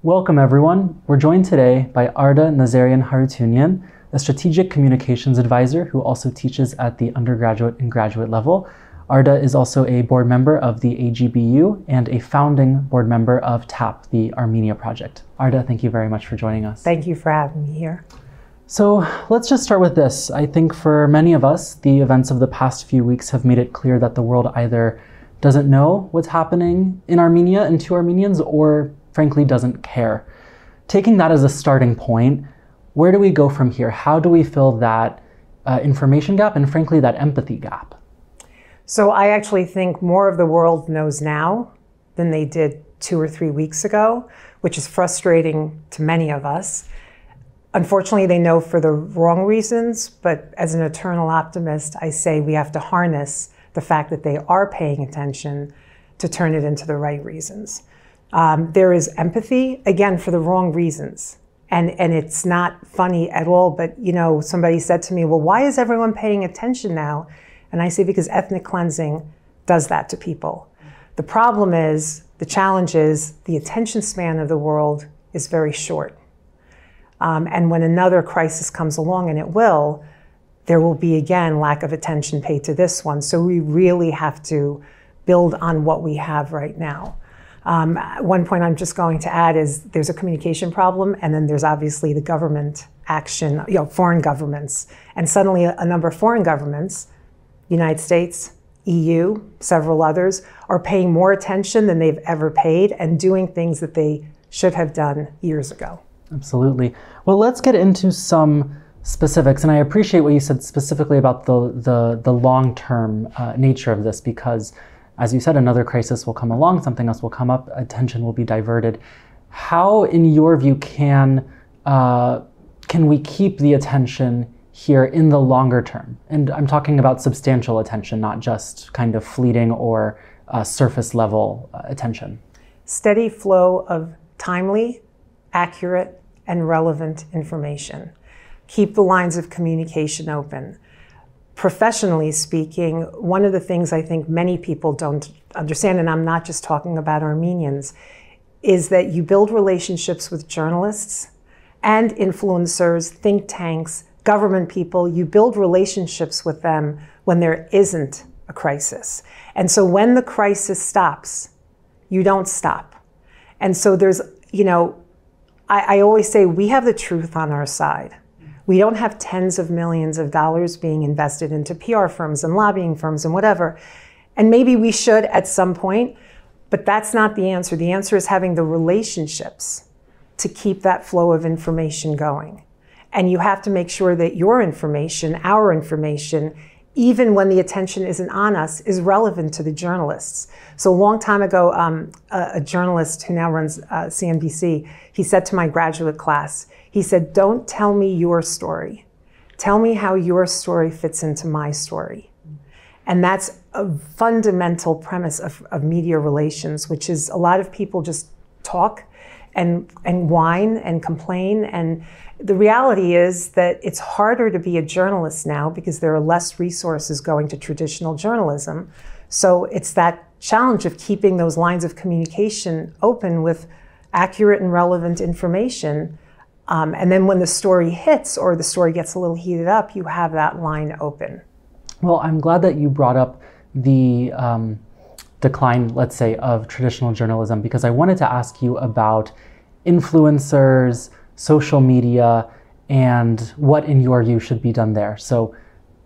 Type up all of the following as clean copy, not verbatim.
Welcome everyone. We're joined today by Arda Nazerian Haratunian, a strategic communications advisor who also teaches at the undergraduate and graduate level. Arda is also a board member of the AGBU and a founding board member of TAP, the Armenia Project. Arda, thank you very much for joining us. Thank you for having me here. So let's just start with this. I think for many of us, the events of the past few weeks have made it clear that the world either doesn't know what's happening in Armenia and to Armenians, or frankly doesn't care. Taking that as a starting point, where do we go from here? How do we fill that information gap and frankly that empathy gap? So I actually think more of the world knows now than they did 2 or 3 weeks ago, which is frustrating to many of us. Unfortunately, they know for the wrong reasons, but as an eternal optimist, I say we have to harness the fact that they are paying attention to turn it into the right reasons. There is empathy, again, for the wrong reasons. And it's not funny at all, but you know, somebody said to me, well, why is everyone paying attention now? And I say, because ethnic cleansing does that to people. The problem is, the challenge is, the attention span of the world is very short. And when another crisis comes along, and it will, there will be, again, lack of attention paid to this one. So we really have to build on what we have right now. One point I'm just going to add is there's a communication problem, and then there's obviously the government action, you know, foreign governments. And suddenly a number of foreign governments, United States, EU, several others, are paying more attention than they've ever paid and doing things that they should have done years ago. Absolutely. Well, let's get into some specifics. And I appreciate what you said specifically about the long-term nature of this, because as you said, another crisis will come along, something else will come up, attention will be diverted. How, in your view, can we keep the attention here in the longer term? And I'm talking about substantial attention, not just kind of fleeting or surface level attention. Steady flow of timely, accurate, and relevant information. Keep the lines of communication open. Professionally speaking, one of the things I think many people don't understand, and I'm not just talking about Armenians, is that you build relationships with journalists and influencers, think tanks, government people. You build relationships with them when there isn't a crisis. And so when the crisis stops, you don't stop. And so there's, you know, I always say we have the truth on our side. We don't have tens of millions of dollars being invested into PR firms and lobbying firms and whatever. And maybe we should at some point, but that's not the answer. The answer is having the relationships to keep that flow of information going. And you have to make sure that your information, our information, even when the attention isn't on us, is relevant to the journalists. So a long time ago, a journalist who now runs CNBC, he said to my graduate class, he said, don't tell me your story. Tell me how your story fits into my story. And that's a fundamental premise of media relations, which is a lot of people just talk and whine and complain. And the reality is that it's harder to be a journalist now because there are less resources going to traditional journalism. So it's that challenge of keeping those lines of communication open with accurate and relevant information. And then when the story hits or the story gets a little heated up, you have that line open. Well, I'm glad that you brought up the decline, let's say, of traditional journalism, because I wanted to ask you about influencers, social media, and what in your view should be done there. So,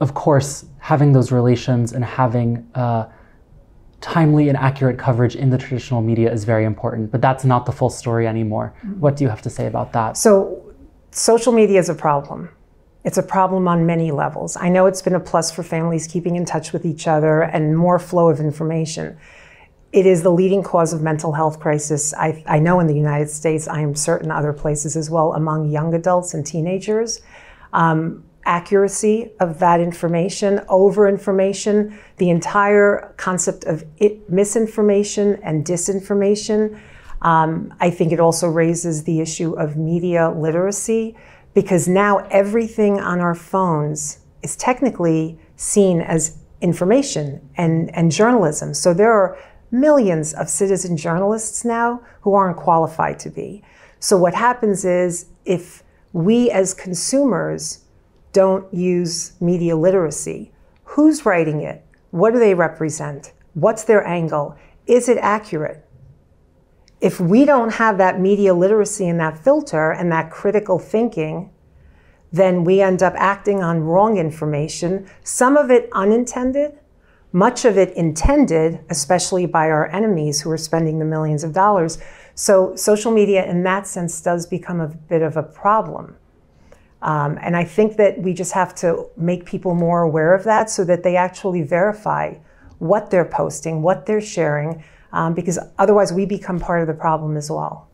of course, having those relations and having timely and accurate coverage in the traditional media is very important, but that's not the full story anymore. What do you have to say about that? So, social media is a problem. It's a problem on many levels. I know it's been a plus for families keeping in touch with each other and more flow of information. It is the leading cause of mental health crisis. I know in the United States, I am certain other places as well, among young adults and teenagers. Accuracy of that information, over-information, the entire concept of misinformation and disinformation. I think it also raises the issue of media literacy, because now everything on our phones is technically seen as information and journalism. So there are millions of citizen journalists now who aren't qualified to be. So what happens is, if we as consumers don't use media literacy, who's writing it? What do they represent? What's their angle? Is it accurate? If we don't have that media literacy and that filter and that critical thinking, then we end up acting on wrong information, some of it unintended, much of it intended, especially by our enemies who are spending the millions of dollars. So social media in that sense does become a bit of a problem. And I think that we just have to make people more aware of that so that they actually verify what they're posting, what they're sharing, because otherwise we become part of the problem as well.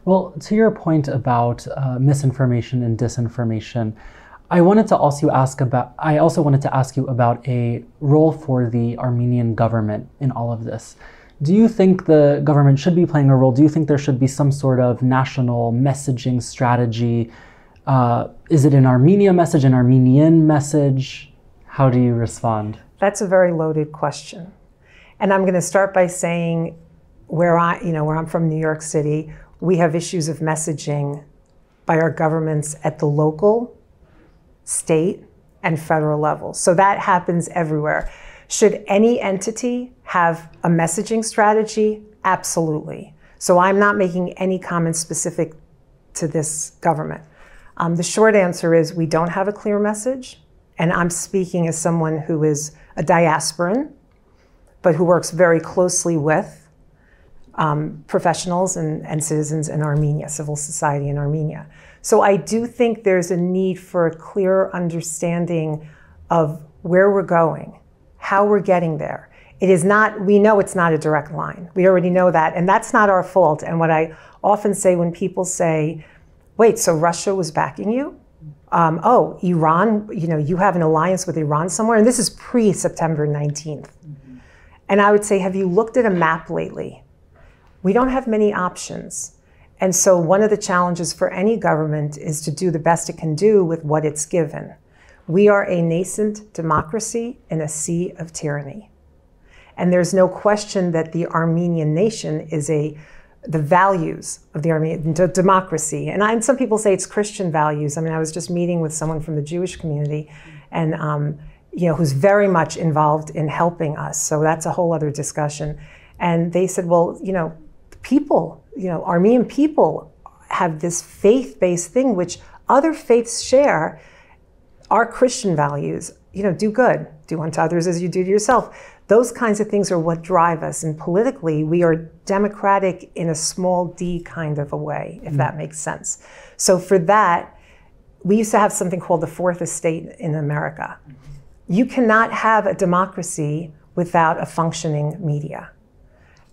Well, to your point about misinformation and disinformation, I also wanted to ask you about a role for the Armenian government in all of this. Do you think the government should be playing a role? Do you think there should be some sort of national messaging strategy? Is it an Armenia message, an Armenian message? How do you respond? That's a very loaded question. And I'm going to start by saying where I'm from, New York City, we have issues of messaging by our governments at the local, state, and federal level. So that happens everywhere. Should any entity have a messaging strategy? Absolutely. So I'm not making any comments specific to this government. The short answer is we don't have a clear message. And I'm speaking as someone who is a diasporan, but who works very closely with professionals and citizens in Armenia, civil society in Armenia. So I do think there's a need for a clear understanding of where we're going, how we're getting there. We know it's not a direct line. We already know that, and that's not our fault. And what I often say when people say, wait, so Russia was backing you? Oh, Iran, you have an alliance with Iran somewhere? And this is pre-September 19th. And I would say, have you looked at a map lately? We don't have many options. And so one of the challenges for any government is to do the best it can do with what it's given. We are a nascent democracy in a sea of tyranny. And there's no question that the Armenian nation is the values of the Armenian democracy. And some people say it's Christian values. I mean, I was just meeting with someone from the Jewish community and who's very much involved in helping us. So that's a whole other discussion. And they said, well, Armenian people have this faith-based thing which other faiths share. Our Christian values, do good, do unto others as you do to yourself. Those kinds of things are what drive us. And politically, we are democratic in a small d kind of a way, if that makes sense. So for that, we used to have something called the Fourth Estate in America. You cannot have a democracy without a functioning media.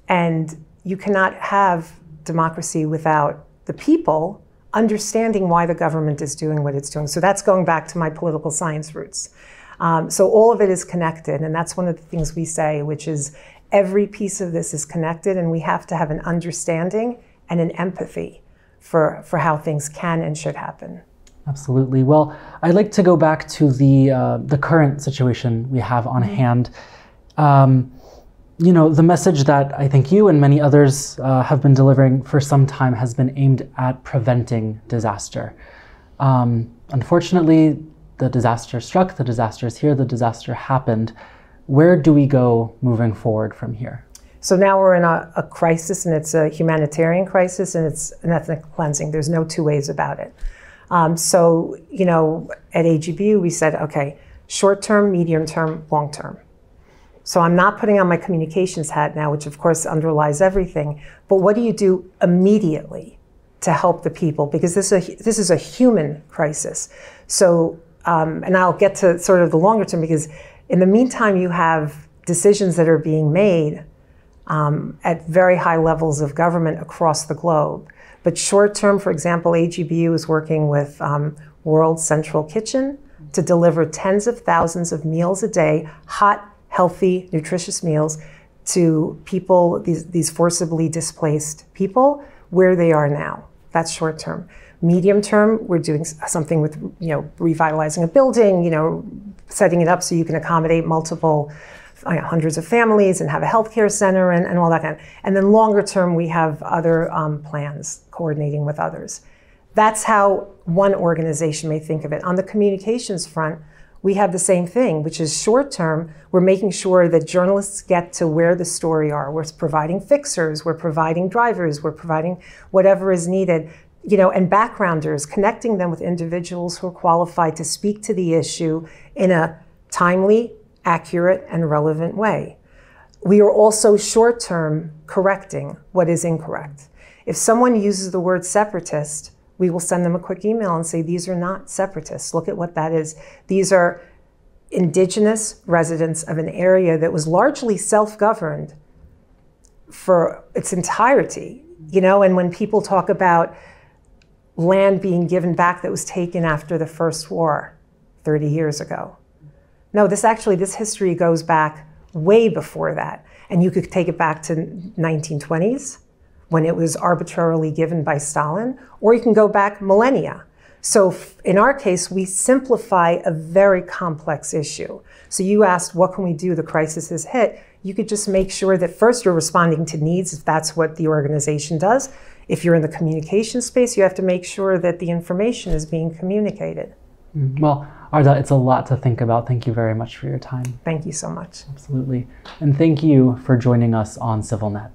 And you cannot have democracy without the people understanding why the government is doing what it's doing. So that's going back to my political science roots. So all of it is connected, and that's one of the things we say, which is every piece of this is connected, and we have to have an understanding and an empathy for how things can and should happen. Absolutely. Well, I'd like to go back to the current situation we have on hand. The message that I think you and many others have been delivering for some time has been aimed at preventing disaster. Unfortunately, the disaster struck, the disaster is here, the disaster happened. Where do we go moving forward from here? So now we're in a crisis, and it's a humanitarian crisis, and it's an ethnic cleansing. There's no two ways about it. So, at AGBU, we said, okay, short term, medium term, long term. So I'm not putting on my communications hat now, which of course underlies everything, but what do you do immediately to help the people? Because this is a human crisis. So, and I'll get to sort of the longer term, because in the meantime, you have decisions that are being made at very high levels of government across the globe. But short term, for example, AGBU is working with World Central Kitchen to deliver tens of thousands of meals a day, hot, healthy, nutritious meals to people, these forcibly displaced people, where they are now. That's short term. Medium term, we're doing something with, revitalizing a building, setting it up so you can accommodate multiple hundreds of families and have a healthcare center and all that kind of. And then longer term, we have other plans coordinating with others. That's how one organization may think of it. On the communications front, we have the same thing, which is short term, we're making sure that journalists get to where the story are. We're providing fixers, we're providing drivers, we're providing whatever is needed, and backgrounders, connecting them with individuals who are qualified to speak to the issue in a timely, accurate, and relevant way. We are also short term correcting what is incorrect. If someone uses the word separatist, we will send them a quick email and say, these are not separatists. Look at what that is. These are indigenous residents of an area that was largely self-governed for its entirety. And when people talk about land being given back that was taken after the first war 30 years ago. No, this history goes back way before that. And you could take it back to 1920s, when it was arbitrarily given by Stalin, or you can go back millennia. So in our case, we simplify a very complex issue. So you asked, what can we do? The crisis has hit. You could just make sure that first you're responding to needs, if that's what the organization does. If you're in the communication space, you have to make sure that the information is being communicated. Well, Arda, it's a lot to think about. Thank you very much for your time. Thank you so much. Absolutely. And thank you for joining us on CivilNet.